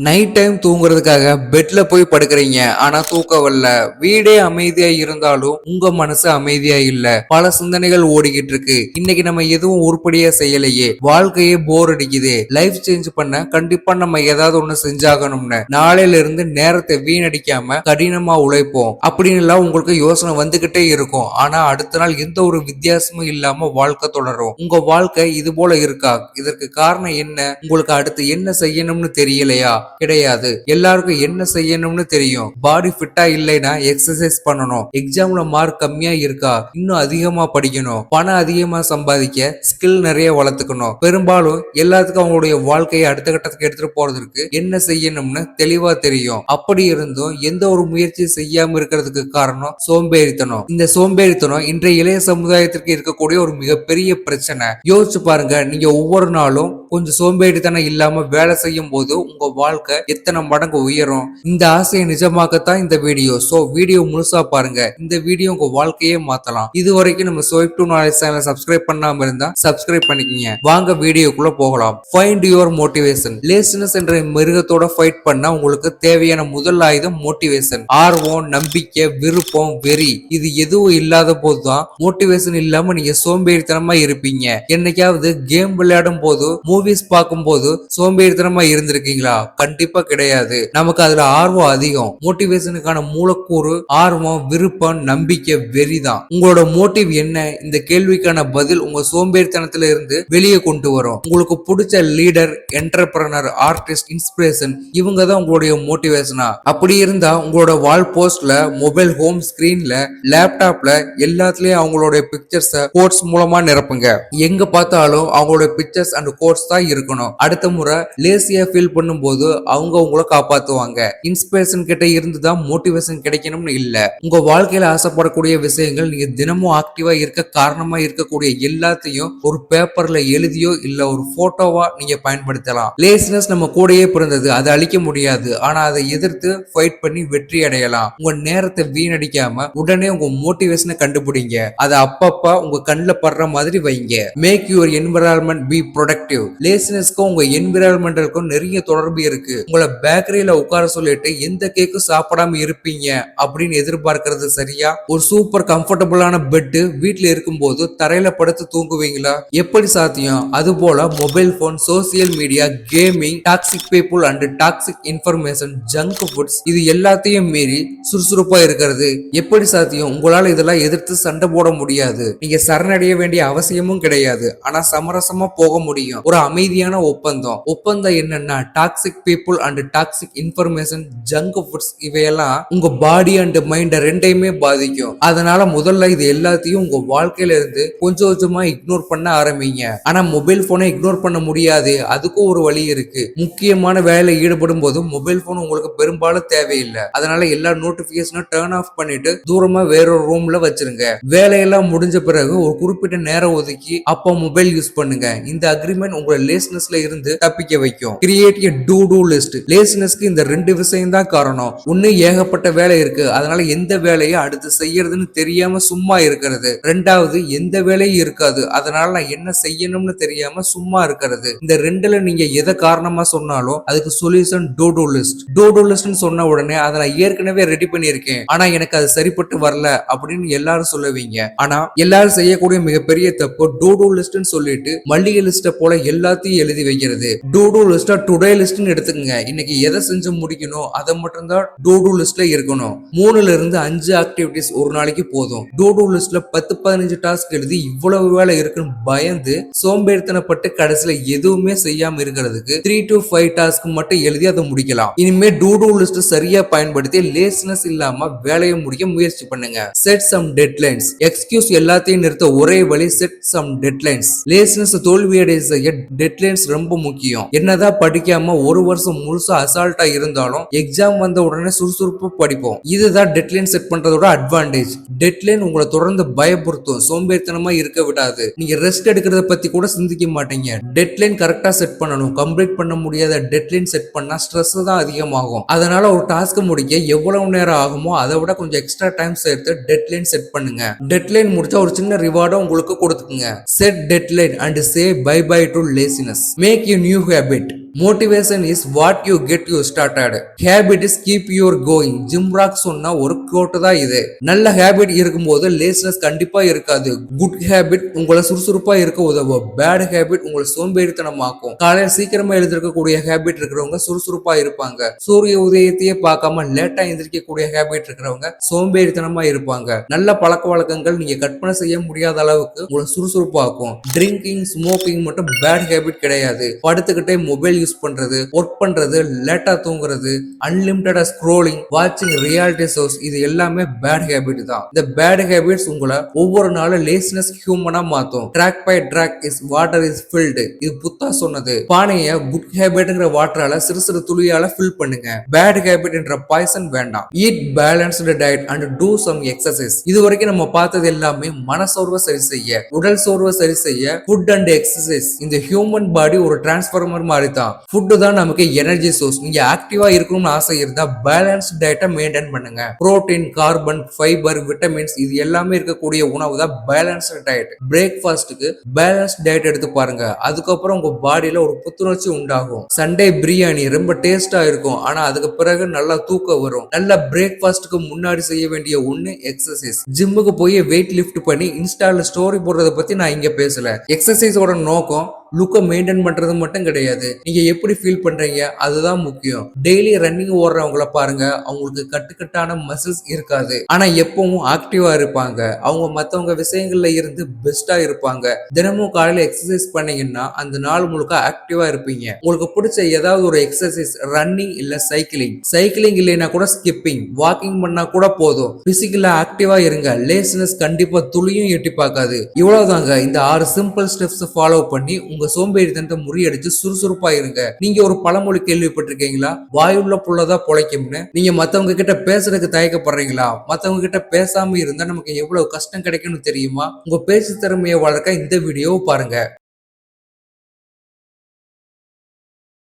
Night time தூங்குறதுக்காக பெட்ல போய் படுக்கிறீங்க. ஆனா தூக்கம் வரல. வீடே அமைதியா இருந்தாலும் உங்க மனசு அமைதியா இல்ல. பல சிந்தனைகள் ஓடிக்கிட்டு இருக்கு. இன்னைக்கு நம்ம எதுவும் உருப்படியா செய்யலையே, வாழ்க்கையே போர் அடிக்குது. லைஃப் சேஞ்ச் பண்ண கண்டிப்பா நம்ம ஏதாவது ஒண்ணு செஞ்சாகணும்னு நாளையில இருந்து நேரத்தை வீணடிக்காம கடினமா உழைப்போம் அப்படின்னு எல்லாம் உங்களுக்கு யோசனை வந்துகிட்டே இருக்கும். ஆனா அடுத்த நாள் எந்த ஒரு வித்தியாசமும் இல்லாம வாழ்க்கை தொடரும். உங்க வாழ்க்கை இது போல இருக்கா? இதற்கு காரணம் என்ன? உங்களுக்கு அடுத்து என்ன செய்யணும்னு தெரியலையா? கிடையாது. எல்லாருக்கும் என்ன செய்யணும்னு தெரியும். பாடி ஃபிட்டா இல்லைன்னா எக்ஸசைஸ் பண்ணணும். எக்ஸாம்ல மார்க் கம்மியா இருக்கா, இன்னும் அதிகமா படிக்கணும். பணம் அதிகமா சம்பாதிக்க ஸ்கில் நிறைய வளர்த்துக்கணும். பெரும்பாலும் எல்லாத்துக்கும் அவங்களுடைய வாழ்க்கையை அடுத்த கட்டத்துக்கு எடுத்துட்டு போறதுக்கு என்ன செய்யணும்னு தெளிவா தெரியும். அப்படி இருந்தும் எந்த ஒரு முயற்சி செய்யாம இருக்கிறதுக்கு காரணம் சோம்பேறித்தனம். இந்த சோம்பேறித்தனம் இன்றைய இளைய சமுதாயத்திற்கு இருக்கக்கூடிய ஒரு மிகப்பெரிய பிரச்சனை. யோசிச்சு பாருங்க, நீங்க ஒவ்வொரு நாளும் கொஞ்சம் சோம்பேறித்தனம் இல்லாம வேலை செய்யும் போது உங்க வாழ்க்கை எத்தனை மடங்கு உயரும். இந்த ஆசையை நிஜமாக்கத்தான் இந்த வீடியோ. சோ வீடியோ முழுசா பாருங்க. இந்த வீடியோ உங்க வாழ்க்கையே மாத்தலாம். இது வரைக்கும் நம்ம ஸ்வைப் டு நாலேஜ் சேனலை சப்ஸ்கிரைப் பண்ணாம இருந்தா சப்ஸ்கிரைப் பண்ணிக்கங்க. வாங்க வீடியோக்குள்ள போகலாம். Find your motivation. லேசினஸ் என்ற மிருகத்தோட ஃபைட் பண்ணா உங்களுக்கு தேவையான முதல் ஆயுதம் மோட்டிவேஷன். ஆர்வம், நம்பிக்கை, விருப்பம், வெறி இது எதுவும் இல்லாத போதுதான் மோட்டிவேஷன் இல்லாம நீங்க சோம்பேறித்தனமா இருப்பீங்க. என்னைக்காவது கேம் விளையாடும் போது, மூவிஸ் பார்க்கும் போது சோம்பேறித்தனமா இருந்திருக்கீங்களா? கண்டிப்பா கிடையாது. நமக்கு அதுல ஆர்வம் அதிகம். மோட்டிவேஷனுக்கான மூலக்கூறு ஆர்வம், விருப்பம், நம்பிக்கை, வெறிதான். உங்களோட மோட்டிவ் என்ன? இந்த கேள்விக்கான பதில் உங்க சோம்பேறித்தனத்துல இருந்து வெளியே கொண்டு வரும். உங்களுக்கு பிடிச்ச லீடர், என்டர்பிரனர், ஆர்டிஸ்ட், இன்ஸ்பிரேஷன் இவங்க தான் உங்களுடைய மோட்டிவேஷனா? அப்படி இருந்தா உங்களோட வால் போஸ்ட்ல, மொபைல் ஹோம் ஸ்கிரீன்ல, லேப்டாப்ல எல்லாத்துலயும் அவங்களுடைய பிக்சர்ஸ் கோட்ஸ் மூலமா நிரப்புங்க. எங்க பார்த்தாலும் அவங்களுடைய பிக்சர்ஸ் அண்ட் கோட்ஸ் தான் இருக்கணும். அடுத்த முறை லேசியா ஃபீல் பண்ணும்போது அவங்க உங்களை காப்பாத்துவாங்க. இன்ஸ்பிரேஷன் கிட்ட இருந்துதான் மோட்டிவேஷன் கிடைக்கணும்னு இல்ல. உங்க வாழ்க்கையில ஆசைப்படக்கூடிய விஷயங்கள் நீங்க தினமும் ஆக்டிவா இருக்க காரணமா இருக்கக்கூடிய எல்லாத்தையும் ஒரு பேப்பர்ல எழுதியோ இல்ல ஒரு போட்டோவா நீங்க பயன்படுத்தலாம். லேசினஸ் நம்ம கூடயே பிறந்தது, அதை அழிக்க முடியாது. ஆனா அதை எதிர்த்து ஃபைட் பண்ணி வெற்றி அடையலாம். உங்க நேரத்தை வீணடிக்காம உடனே உங்க மோட்டிவேஷனை கண்டுபிடிங்க. அதை அப்பப்ப உங்க கண்ணில் படுற மாதிரி வைங்க. Make your environment be productive. லேசினஸ்க்கும் உங்க என்விரான்மெண்டலுக்கும் நிறைய தொடர்பு இருக்கு. உங்களை பேக்கரியில உட்கார சொல்லிட்டு எந்த கேக்கும் சாப்பிடாம இருப்பீங்க அப்படின்னு எதிர்பார்க்கறது சரியா? ஒரு சூப்பர் கம்ஃபர்டபுளான பெட் வீட்டுல இருக்கும் போது தரையில படுத்து தூங்குவீங்களா? எப்படி சாத்தியம்? அது போல mobile phone, social media, gaming, toxic people and toxic information, junk foods இது எல்லாத்தையும் மீறி சுறுசுறுப்பா இருக்கிறது எப்படி சாத்தியம்? உங்களால இதெல்லாம் எதிர்த்து சண்டை போட முடியாது. நீங்க சரணடைய வேண்டிய அவசியமும் கிடையாது. ஆனா சமரசமா போக முடியும். ஒரு அமைதியான ஒப்பந்தம் என்னன்னா toxic people and toxic information, junk foods இவையெல்லாம் உங்க பாடி அண்ட் மைண்ட் ரெண்டையுமே பாதிக்கும். அதனால முதல்ல இது எல்லாத்தையும் உங்க வாழ்க்கையில இருந்து கொஞ்சம் கொஞ்சமா இக்னோர் பண்ண ஆரம்பிங்க. ஆனா மொபைல் போனை இக்னோர் பண்ண முடியாது. அதுக்கும் ஒரு வழி இருக்கு. முக்கியமான வேலையில ஈடுபடும் போது மொபைல் போன் உங்களுக்கு பெரும்பாலும் தேவையில்லை. அதனால எல்லா நோட்டிபிகேஷனும் டர்ன் ஆஃப் பண்ணிட்டு தூரமா வேறொரு ரூம்ல வச்சிருங்க. வேலையெல்லாம் முடிஞ்ச பிறகு ஒரு குறிப்பிட்ட நேரம் ஒதுக்கி அப்போ மொபைல் யூஸ் பண்ணுங்க. இந்த அக்ரிமெண்ட் உங்களை லேஸ்னஸ்ல இருந்து தப்பிக்க வைக்கும். Create a to-do list. லேசினஸ்க்கு இந்த ரெண்டு விஷயம் தான் காரணம். ஒண்ணு, ஏகப்பட்ட வேலை இருக்கு, அதனால எந்த வேலையை அடுத்து செய்யறதுன்னு தெரியாம சும்மா இருக்கிறது. ரெண்டாவது, எந்த வேலையும் இருக்காது, அதனால நான் என்ன செய்யணும்னு தெரியாம சும்மா இருக்கிறது. இந்த ரெண்டுல நீங்க எதை காரணமா சொன்னாலும் அதுக்கு சொல்யூஷன் டூ லிஸ்ட். டூ லிஸ்ட்னு சொன்ன உடனே அதை நான் ஏற்கனவே ரெடி பண்ணியிருக்கேன், ஆனா எனக்கு அது சரிப்பட்டு வரல அப்படின்னு எல்லாரும் சொல்லுவீங்க. ஆனா எல்லாரும் செய்யக்கூடிய மிகப்பெரிய தப்பு டூ லிஸ்ட்னு சொல்லிட்டு மல்லிகை லிஸ்ட போல எல்லாத்தையும் எழுதி வைக்கிறது. டூ லிஸ்டா டுடே லிஸ்ட்னு எடுத்துக்கங்க. இன்னைக்கு எதை செஞ்சு முடிக்கணும் அதை மட்டும் தான் டூ லிஸ்ட்ல இருக்கணும். 3ல இருந்து 5 ஆக்டிவிட்டிஸ் ஒரு நாளைக்கு போதும். டூ லிஸ்ட்ல 10-15 டாஸ்க் எழுதி இவ்வளவு வேலை இருக்குன்னு பயந்து சோம்பேறித்தனப்பட்டு கடைசியில எதுவுமே செய்யாம இருக்கிறதுக்கு 3 to 5 டாஸ்க் மட்டும் எழுதி அதை முடிக்கலாம். இனிமே டூ லிஸ்ட் சரியா பயன்படுத்தி லேசினஸ் இல்லாம வேலையை முடிக்க முயற்சி பண்ணுங்க. Set some deadlines. எக்ஸ்கியூஸ் எல்லாத்தையும் நிறுத்த ஒரே வழி செட் சம் டெட்லைன்ஸ். லேசினஸ் தோல்வியடைய செய்ய டெட்லைன்ஸ் ரொம்ப முக்கியம். என்னதான் படிக்காம ஒரு வருஷம் முழுசா அசால்ட்டா இருந்தாலும் எக்ஸாம் வந்த உடனே சுறுசுறுப்பு படிப்போம். இதுதான் டெட்லைன் செட் பண்றதோட அட்வான்டேஜ். டெட்லைன் உங்களை தொடர்ந்து பயப்படுத்தும், சோம்பேறித்தனமா இருக்க விடாது. நீங்க ரெஸ்ட் எடுக்கிறத பத்தி கூட சிந்திக்க மாட்டீங்க. டெட்லைன் கரெக்டா செட் பண்ணணும். கம்ப்ளீட் பண்ண முடியாத டெட்லைன் செட் பண்ணா ஸ்ட்ரெஸ் தான் அதிகமாகும். அதனால ஒரு டாஸ்க் முடிக்க எவ்வளவு நேரம் ஆகுமோ அதை விட கொஞ்சம் எக்ஸ்ட்ரா டைம் சேர்த்து டெட்லைன் செட் பண்ணுங்க. டெட்லைன் முடிச்சா ஒரு சின்ன ரிவார்டும் உங்களுக்கு கொடுத்துக்குங்க. Set deadline and say bye bye to laziness. Make you new habit. Motivation is what you get you started, habit is keep your going. Jim Rohn சொன்ன ஒரு கோட் தான் இது. நல்ல ஹேபிட் இருக்கும்போது லேஸ்னஸ் கண்டிப்பா இருக்காது. குட் ஹேபிட் உங்களை சுறுசுறுப்பா இருக்க உதவும். பேட் ஹேபிட் உங்களை சோம்பேறித்தனமாக்கும். காலையில் சீக்கிரமா எழுந்திருக்கக்கூடிய ஹேபிட் இருக்கிறவங்க சுறுசுறுப்பா இருப்பாங்க. சூரிய உதயத்தையே பார்க்காம லேட்டா எந்திரிக்கக்கூடிய ஹேபிட் இருக்கிறவங்க சோம்பேறித்தனமா இருப்பாங்க. நல்ல பழக்க வழக்கங்கள் நீங்க கற்பனை செய்ய முடியாத அளவுக்கு உங்களை சுறுசுறுப்பாக்கும். ட்ரிங்கிங், ஸ்மோக்கிங் மட்டும் பேட் ஹேபிட் கிடையாது. படுத்துக்கிட்டே மொபைல் யூஸ் பண்றது, ஒர்க் பண்றது, லேட்டா தூங்குறது, அன்லிமிட்டடா ஸ்க்ரோலிங், வாட்சிங் ரியாலிட்டி ஷோஸ், இது எல்லாமே பேட் ஹேபிட் தான். இந்த பேட் ஹேபிட்ஸ் உங்களை ஒவ்வொரு நாளும் லேசினஸ் ஹியூமனா மாத்தும். Drop by drop is water is filled, இது புத்தா சொன்னது. பானைய குட் ஹேபிட்ங்கிற வாட்டரால சிறு சிறு துளியால ஃபில் பண்ணுங்க. பேட் ஹேபிட் என்ற பாய்சன் வேண்டாம். Eat balanced diet and do some exercise. இது வரைக்கும் நம்ம பார்த்தது எல்லாமே மனசோர்வை சரி செய்ய, உடல் சோர்வை சரி செய்ய ஃபுட் அண்ட் எக்ஸசைஸ். இந்த ஹியூமன் பாடி ஒரு டிரான்ஸ்ஃபார்மர் மாதிரி தான். ஃபுட் தான் நமக்கு எனர்ஜி சோர்ஸ். நீங்க ஆக்டிவா இருக்கணும்னு ஆசை இருந்தா பேலன்ஸ் டயட்டை மெயின்டைன் பண்ணுங்க. புரோட்டீன், கார்பன், ஃபைபர், விட்டமின்ஸ் இது எல்லாமே இருக்கக்கூடிய உணவு தான் பேலன்ஸ்டு டயட். பிரேக்ஃபாஸ்ட்டுக்கு பேலன்ஸ் டயட் எடுத்து பாருங்க. அதுக்கப்புறம் உங்க பாடியில ஒரு புத்துணர்ச்சி உண்டாகும். சண்டே பிரியாணி ரொம்ப டேஸ்டா இருக்கும், ஆனா அதுக்கு பிறகு நல்லா தூக்கம் வரும். நல்ல பிரேக்ஃபாஸ்ட்டுக்கு முன்னாடி செய்ய வேண்டிய ஒண்ணு எக்ஸசைஸ். ஜிம்முக்கு போய் வெயிட் லிஃப்ட் பண்ணி இன்ஸ்டால ஸ்டோரி போடுறத பத்தி நான் இங்க பேசல. எக்ஸசைஸோட நோக்கம் லுக்கை மெயின்டைன் பண்றது மட்டும் கிடையாது. நீங்க எப்படி ஃபீல் பண்றீங்க அதுதான் முக்கியம். டெய்லி ரன்னிங் ஓடுறவங்கள பாருங்க, அவங்களுக்கு கட்டுக்கட்டான மசில்ஸ் இருக்காது, ஆனா எப்பவும் ஆக்டிவா இருப்பாங்க. அவங்க மத்தவங்க விஷயங்கள்ல இருந்து பெஸ்டா இருப்பாங்க. தினமும் காலையில எக்ஸசைஸ் பண்ணீங்கன்னா அந்த நாள் முழுக்க ஆக்டிவா இருப்பீங்க. உங்களுக்கு பிடிச்ச ஏதாவது ஒரு எக்ஸசைஸ், ரன்னிங் இல்ல சைக்கிளிங், சைக்கிளிங் இல்லைன்னா கூட ஸ்கிப்பிங், வாக்கிங் பண்ணா கூட போதும். பிசிக்கலா ஆக்டிவா இருங்க. லேசினஸ் கண்டிப்பா துளியும் எட்டி பார்க்காது. இவ்வளவுதாங்க. இந்த 6 சிம்பிள் ஸ்டெப்ஸ் ஃபாலோ பண்ணி உங்க சோம்பேறித்தனத்தை முறியடிச்சு சுறுசுறுப்பா இருங்க. நீங்க ஒரு பழமொழி கேள்விப்பட்டிருக்கீங்களா? வாயுள்ள புள்ளதான் பொழைக்கும்னு. நீங்க மத்தவங்க கிட்ட பேசுறதுக்கு தயக்கப்படுறீங்களா? மத்தவங்க கிட்ட பேசாம இருந்தா நமக்கு எவ்வளவு கஷ்டம் கிடைக்கும்னு தெரியுமா? உங்க பேச்சு திறமையை வளர்க்க இந்த வீடியோவை பாருங்க.